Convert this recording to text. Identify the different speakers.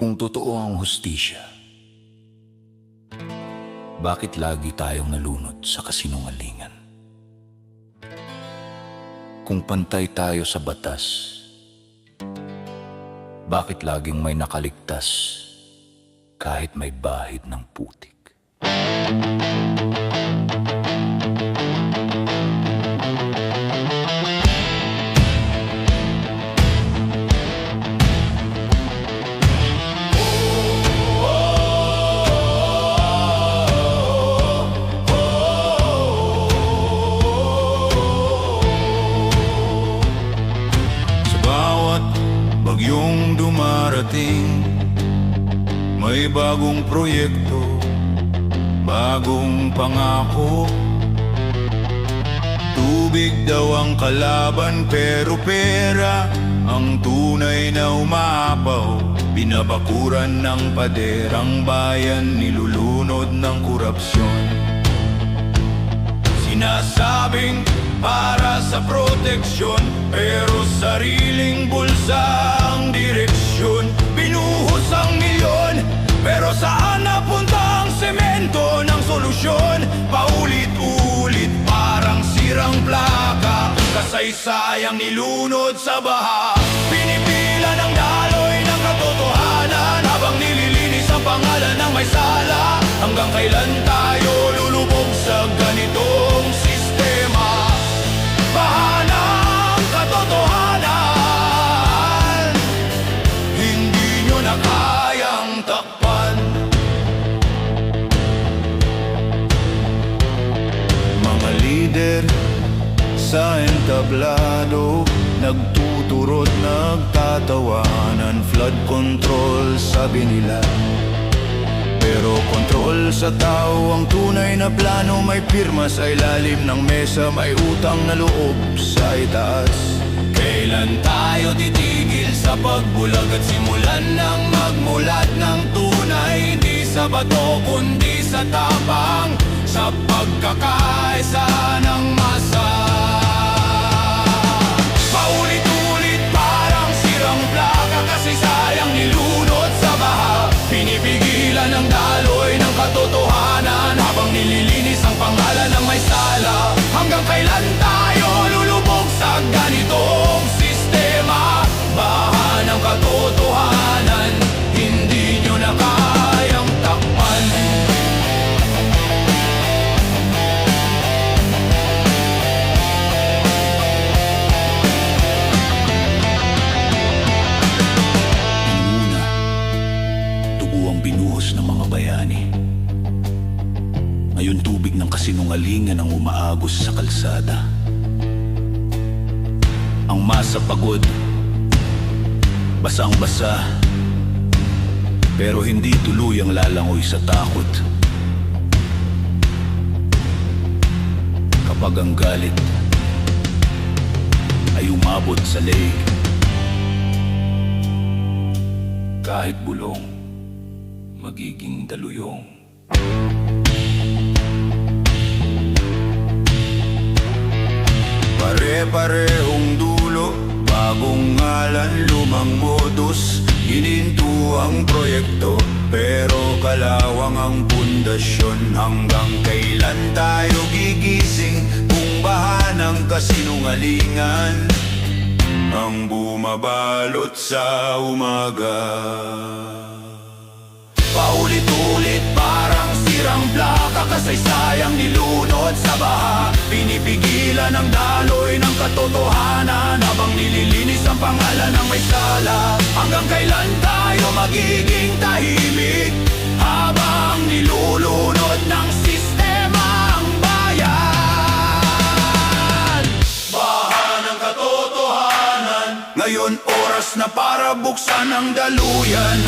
Speaker 1: Kung totoo ang hustisya, bakit lagi tayong nalunod sa kasinungalingan? Kung pantay tayo sa batas, bakit laging may nakaligtas kahit may bahid ng putik?
Speaker 2: Bagyong dumarating, may bagong proyekto, bagong pangako. Tubig daw ang kalaban pero pera ang tunay na umaapaw. Binabakuran ng paderang bayan, nilulunod ng korupsyon. Sinasabing para sa proteksyon, pero sariling bulsa ang direksyon. Binuhos ang milyon, pero saan napunta ang semento ng solusyon? Paulit-ulit parang sirang plaka, kasaysayang nilunod sa baha. Pinipila ng daloy ng katotohanan, habang nililinis ang pangalan ng may sala. Hanggang kailan tayo lulubog sa ganitong sistema? Baha ng katotohanan, hindi nyo na kayang takpan. Mga lider sa entablado, nagtuturot, nagtatawanan. Flood control sabi nila, pero kontrol sa tao ang tunay na plano. May pirma sa ilalim ng mesa, may utang na loob sa itaas. Kailan tayo titigil sa pagbulag at simulan ng magmulat ng tunay? Hindi sa bato kundi sa tapang, sa pagkakaisa ng masa. Paulit-ulit parang sirang plaka, kasi sayang nilunod sa baha. Pinipigilan ang daloy ng katotohanan, habang nililinis ang pangalan ng may sala. Hanggang kailan tayo lulubog sa ganitong sistema? Baha ng katotohanan, hindi nyo na kayang takpan.
Speaker 1: Una, dugo ang binuhos ng mga bayani. Ngayon tubig ng kasinungalingan ang umaagos sa kalsada. Ang masa pagod, basang-basa, pero hindi tuluyang lalangoy sa takot. Kapag ang galit ay umabot sa leeg, kahit bulong, magiging daluyong.
Speaker 2: Pare-parehong dulo, bagong ngalan, lumang modus. Gininto ang proyekto, pero kalawang ang pundasyon. Hanggang kailan tayo gigising kung baha ng kasinungalingan ang bumabalot sa umaga? Paulit-ulit parang sirang plaka, kasaysayang nilunod sa baha. Pinipigilan ang daloy ng katotohanan, habang nililinis ang pangalan ng may sala. Hanggang kailan tayo magiging tahimik, habang nilulunod ng sistema ang bayan? Baha ng katotohanan, ngayon oras na para buksan ang daluyan.